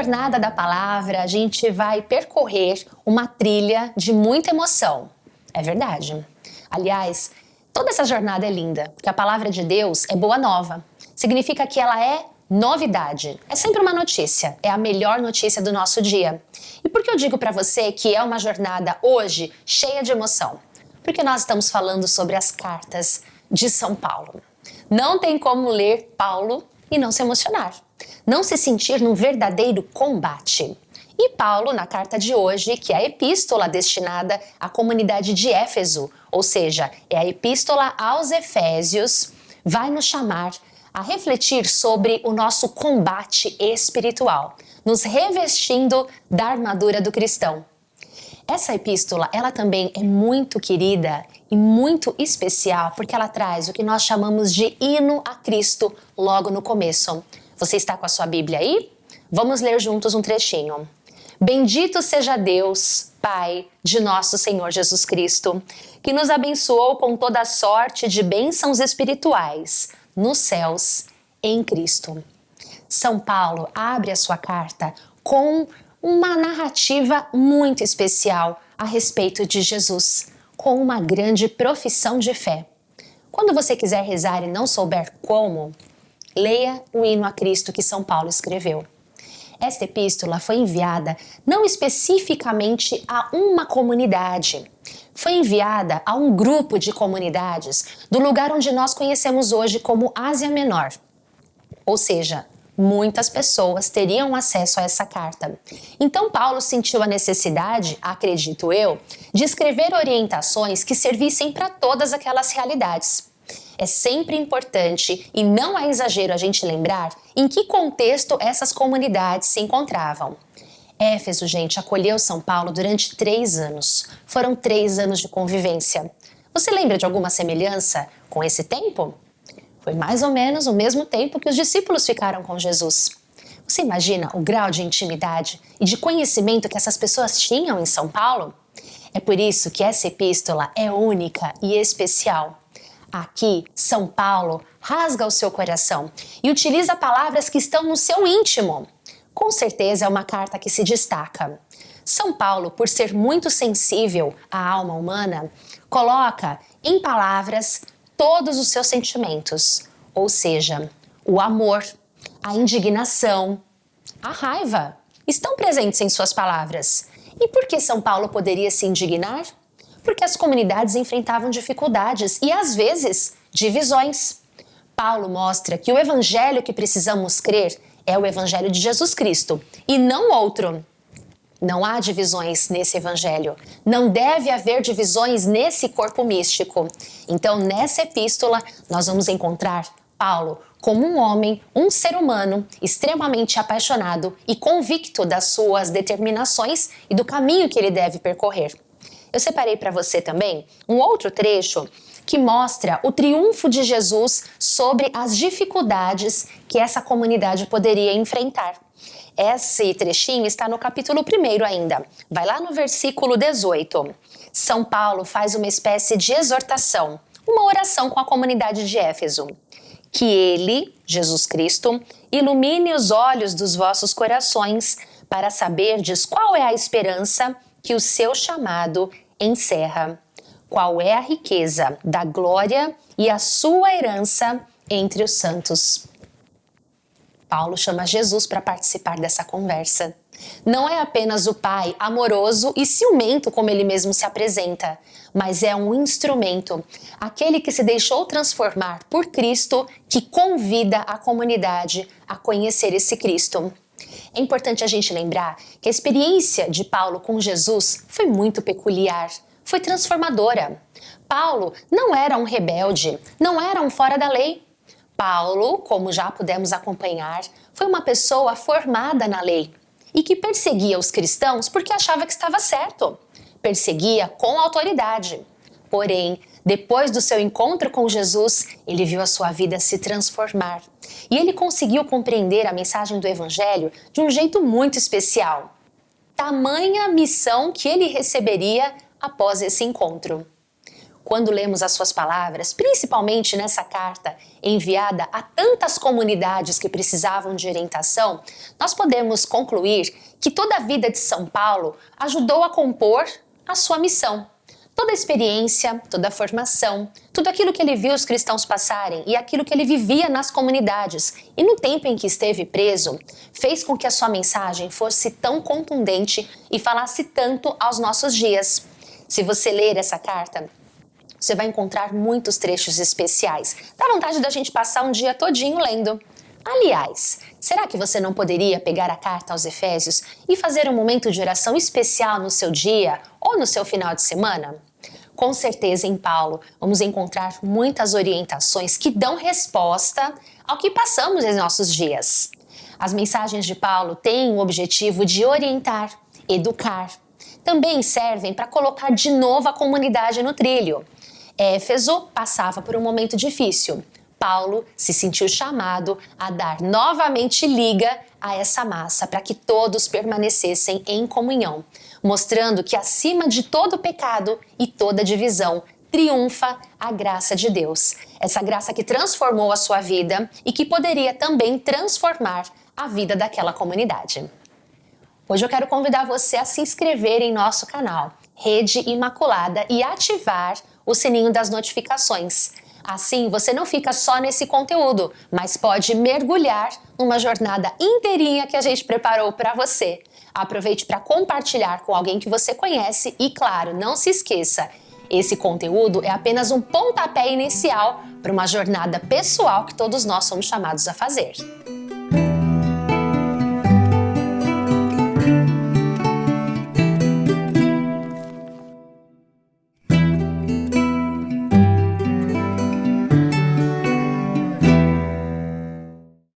jornada da palavra, a gente vai percorrer uma trilha de muita emoção. É verdade. Aliás, toda essa jornada é linda, porque a palavra de Deus é boa nova. Significa que ela é novidade. É sempre uma notícia, é a melhor notícia do nosso dia. E por que eu digo para você que é uma jornada hoje cheia de emoção? Porque nós estamos falando sobre as cartas de São Paulo. Não tem como ler Paulo e não se emocionar, não se sentir num verdadeiro combate. E Paulo, na carta de hoje, que é a epístola destinada à comunidade de Éfeso, ou seja, é a epístola aos Efésios, vai nos chamar a refletir sobre o nosso combate espiritual, nos revestindo da armadura do cristão. Essa epístola, ela também é muito querida e muito especial porque ela traz o que nós chamamos de hino a Cristo logo no começo. Você está com a sua Bíblia aí? Vamos ler juntos um trechinho. Bendito seja Deus, Pai de nosso Senhor Jesus Cristo, que nos abençoou com toda sorte de bênçãos espirituais nos céus em Cristo. São Paulo abre a sua carta com uma narrativa muito especial a respeito de Jesus, com uma grande profissão de fé. Quando você quiser rezar e não souber como, leia o hino a Cristo que São Paulo escreveu. Esta epístola foi enviada não especificamente a uma comunidade, foi enviada a um grupo de comunidades do lugar onde nós conhecemos hoje como Ásia Menor. Ou seja, muitas pessoas teriam acesso a essa carta. Então Paulo sentiu a necessidade, acredito eu, de escrever orientações que servissem para todas aquelas realidades. É sempre importante e não é exagero a gente lembrar em que contexto essas comunidades se encontravam. Éfeso, gente, acolheu São Paulo durante 3 anos. Foram 3 anos de convivência. Você lembra de alguma semelhança com esse tempo? Foi mais ou menos o mesmo tempo que os discípulos ficaram com Jesus. Você imagina o grau de intimidade e de conhecimento que essas pessoas tinham em São Paulo? É por isso que essa epístola é única e especial. Aqui, São Paulo rasga o seu coração e utiliza palavras que estão no seu íntimo. Com certeza é uma carta que se destaca. São Paulo, por ser muito sensível à alma humana, coloca em palavras todos os seus sentimentos, ou seja, o amor, a indignação, a raiva, estão presentes em suas palavras. E por que São Paulo poderia se indignar? Porque as comunidades enfrentavam dificuldades e, às vezes, divisões. Paulo mostra que o evangelho que precisamos crer é o evangelho de Jesus Cristo e não outro. Não há divisões nesse evangelho. Não deve haver divisões nesse corpo místico. Então, nessa epístola, nós vamos encontrar Paulo como um homem, um ser humano extremamente apaixonado e convicto das suas determinações e do caminho que ele deve percorrer. Eu separei para você também um outro trecho que mostra o triunfo de Jesus sobre as dificuldades que essa comunidade poderia enfrentar. Esse trechinho está no capítulo 1 ainda. Vai lá no versículo 18. São Paulo faz uma espécie de exortação, uma oração com a comunidade de Éfeso. Que ele, Jesus Cristo, ilumine os olhos dos vossos corações para saberdes qual é a esperança que o seu chamado encerra, qual é a riqueza da glória e a sua herança entre os santos. Paulo chama Jesus para participar dessa conversa. Não é apenas o Pai amoroso e ciumento como ele mesmo se apresenta, mas é um instrumento, aquele que se deixou transformar por Cristo, que convida a comunidade a conhecer esse Cristo. É importante a gente lembrar que a experiência de Paulo com Jesus foi muito peculiar, foi transformadora. Paulo não era um rebelde, não era um fora da lei. Paulo, como já pudemos acompanhar, foi uma pessoa formada na lei e que perseguia os cristãos porque achava que estava certo. Perseguia com autoridade. Porém, depois do seu encontro com Jesus, ele viu a sua vida se transformar. E ele conseguiu compreender a mensagem do Evangelho de um jeito muito especial. Tamanha missão que ele receberia após esse encontro. quando lemos as suas palavras, principalmente nessa carta enviada a tantas comunidades que precisavam de orientação, nós podemos concluir que toda a vida de São Paulo ajudou a compor a sua missão. Toda a experiência, toda a formação, tudo aquilo que ele viu os cristãos passarem e aquilo que ele vivia nas comunidades e no tempo em que esteve preso, fez com que a sua mensagem fosse tão contundente e falasse tanto aos nossos dias. Se você ler essa carta, você vai encontrar muitos trechos especiais. Dá vontade da gente passar um dia todinho lendo. Aliás, será que você não poderia pegar a carta aos Efésios e fazer um momento de oração especial no seu dia ou no seu final de semana? Com certeza, em Paulo, vamos encontrar muitas orientações que dão resposta ao que passamos em nossos dias. As mensagens de Paulo têm o objetivo de orientar, educar. Também servem para colocar de novo a comunidade no trilho. Éfeso passava por um momento difícil. Paulo se sentiu chamado a dar novamente liga a essa massa para que todos permanecessem em comunhão, mostrando que acima de todo pecado e toda divisão triunfa a graça de Deus. Essa graça que transformou a sua vida e que poderia também transformar a vida daquela comunidade. Hoje eu quero convidar você a se inscrever em nosso canal, Rede Imaculada, e ativar o sininho das notificações. Assim, você não fica só nesse conteúdo, mas pode mergulhar numa jornada inteirinha que a gente preparou para você. Aproveite para compartilhar com alguém que você conhece e, claro, não se esqueça, esse conteúdo é apenas um pontapé inicial para uma jornada pessoal que todos nós somos chamados a fazer.